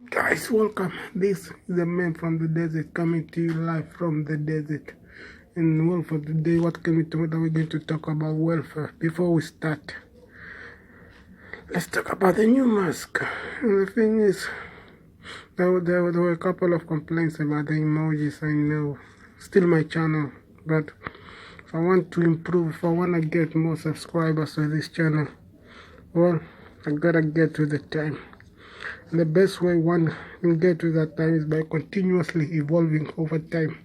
Guys, welcome. This is the man from the desert coming to you live from the desert. And well, for today, what we're going to talk about welfare. Before we start, let's talk about the new mask. And the thing is, there were a couple of complaints about the emojis. I know, still my channel, but if I want to improve, if I want to get more subscribers to this channel, well, I gotta get to the time. And the best way one can get to that time is by continuously evolving over time.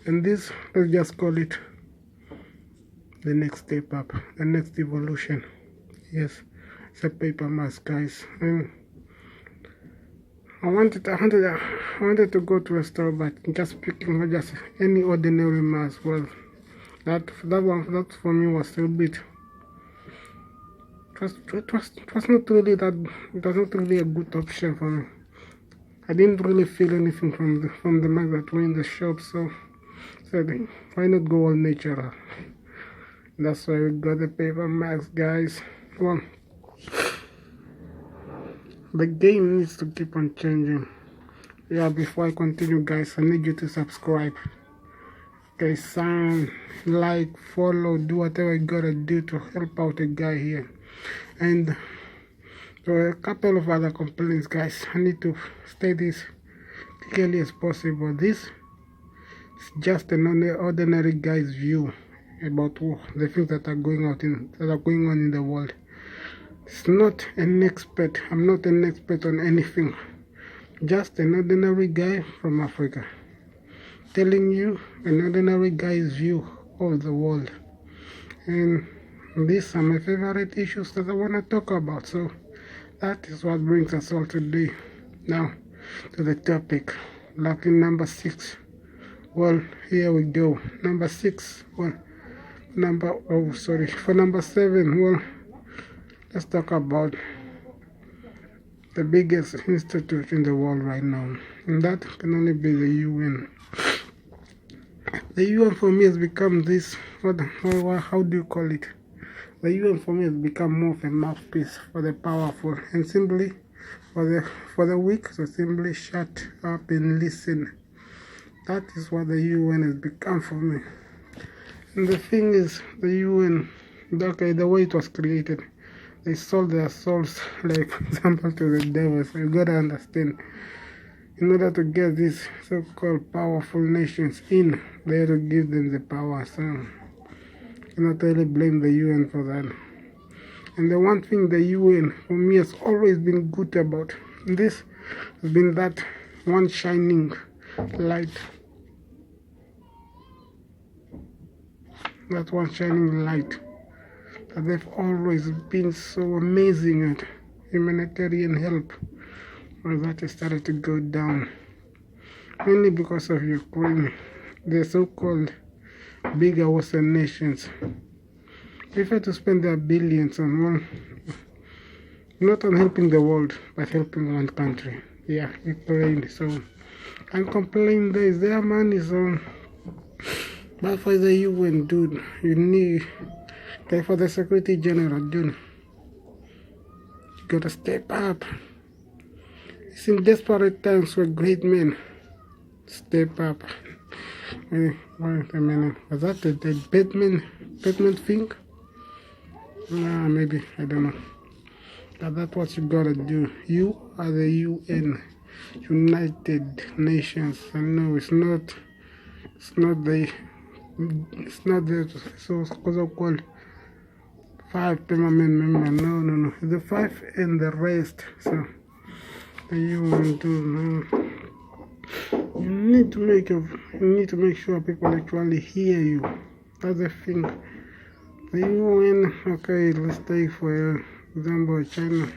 And this, let's just call it the next step up, the next evolution. Yes, it's a paper mask, guys. And I wanted to go to a store, but just picking just any ordinary mask. Well, that for me was still a bit. It was not really that. It was not really a good option for me. I didn't really feel anything from the mask that were in the shop, so I said, why not go all natural? That's why we got the paper mask, guys. Well, the game needs to keep on changing. Yeah, before I continue, guys, I need you to subscribe. Okay, sign, like, follow, do whatever you gotta do to help out the guy here. And there were a couple of other complaints, guys. I need to state this clearly as possible. This is just an ordinary guy's view about the things that are going on in the world. It's not an expert. I'm not an expert on anything. Just an ordinary guy from Africa telling you an ordinary guy's view of the world. And these are my favorite issues that I want to talk about. So that is what brings us all today. Now to the topic. Lucky number 6. Well, here we go. Number 6. Well, for number 7. Well, let's talk about the biggest institute in the world right now, and that can only be the UN. The UN for me has become this. How do you call it? The UN for me has become more of a mouthpiece for the powerful, and simply for the weak to simply shut up and listen. That is what the UN has become for me. And the thing is, the UN, okay, the way it was created, they sold their souls, like, for example, to the devil. So you gotta understand, in order to get these so-called powerful nations in, they had to give them the power. So you cannot really blame the UN for that. And the one thing the UN for me has always been good about, this has been that one shining light. That one shining light that they've always been so amazing at humanitarian help. Well, that has started to go down, mainly because of Ukraine. The so-called bigger Western nations prefer to spend their billions on one, not on helping the world, but helping one country. Yeah, Ukraine. So, and complain there's their money. So, but for the UN, dude, you need, okay, for the Secretary General, dude, you gotta step up. It's in desperate times where great men step up. Wait a minute. Was that the Batman thing? Maybe, I don't know. But that's what you gotta do. You are the UN, United Nations. And no, it's not the so-called 5 permanent members. No. The 5 and the rest. So the UN do. You need to make sure people actually hear you. That's the thing. The UN, okay, let's take for example China.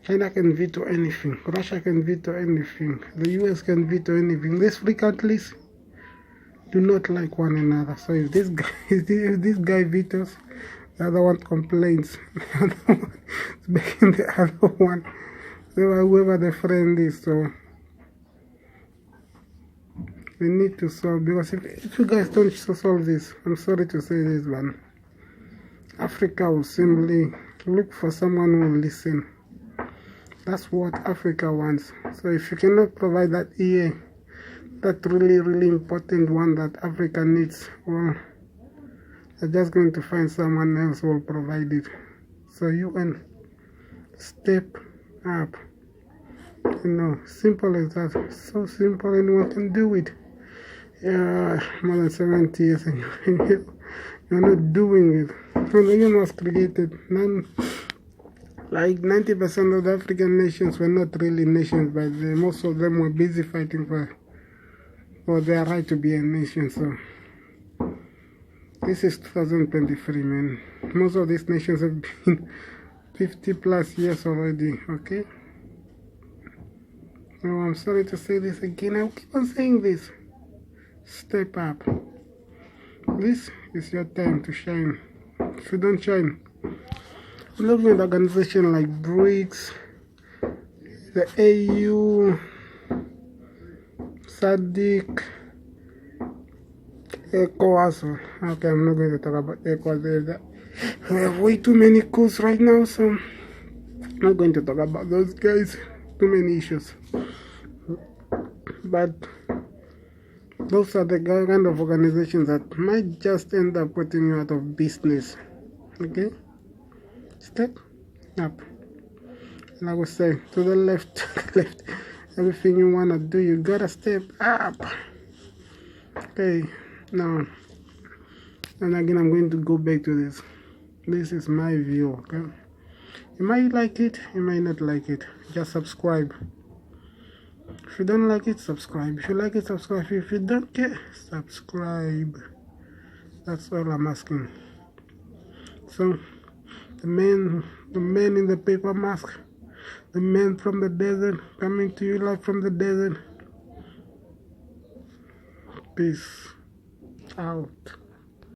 China can veto anything. Russia can veto anything. The US can veto anything. These three countries do not like one another. So if this guy vetoes, the other one complains. The other one is making the other one. So whoever the friend is, so we need to solve, because if you guys don't solve this, I'm sorry to say this, but Africa will simply look for someone who will listen. That's what Africa wants. So if you cannot provide that here, that really important one that Africa needs, well, they're just going to find someone else who will provide it. So UN, step up. Simple as that. So simple, anyone can do it. Yeah, more than 70 years and you're not doing it. When the UN was created, like 90% of the African nations were not really nations, but most of them were busy fighting for their right to be a nation. So this is 2023, man. Most of these nations have been 50 plus years already, okay? No, I'm sorry to say this again. I'll keep on saying this. Step up. This is your time to shine. If you don't shine, looking at organizations like BRICS, the AU, SADC, ECOWAS. Okay, I'm not going to talk about ECOWAS. We have way too many coups right now, so I'm not going to talk about those guys. Too many issues. But those are the kind of organizations that might just end up putting you out of business. Okay? Step up. And I would say to the left, everything you want to do, you gotta step up. Okay, now, and again, I'm going to go back to this. This is my view, okay? You might like it, you might not like it. Just subscribe. If you don't like it, subscribe. If you like it, subscribe. If you don't care, subscribe. That's all I'm asking. So, the man in the paper mask, the man from the desert, coming to you live from the desert. Peace out.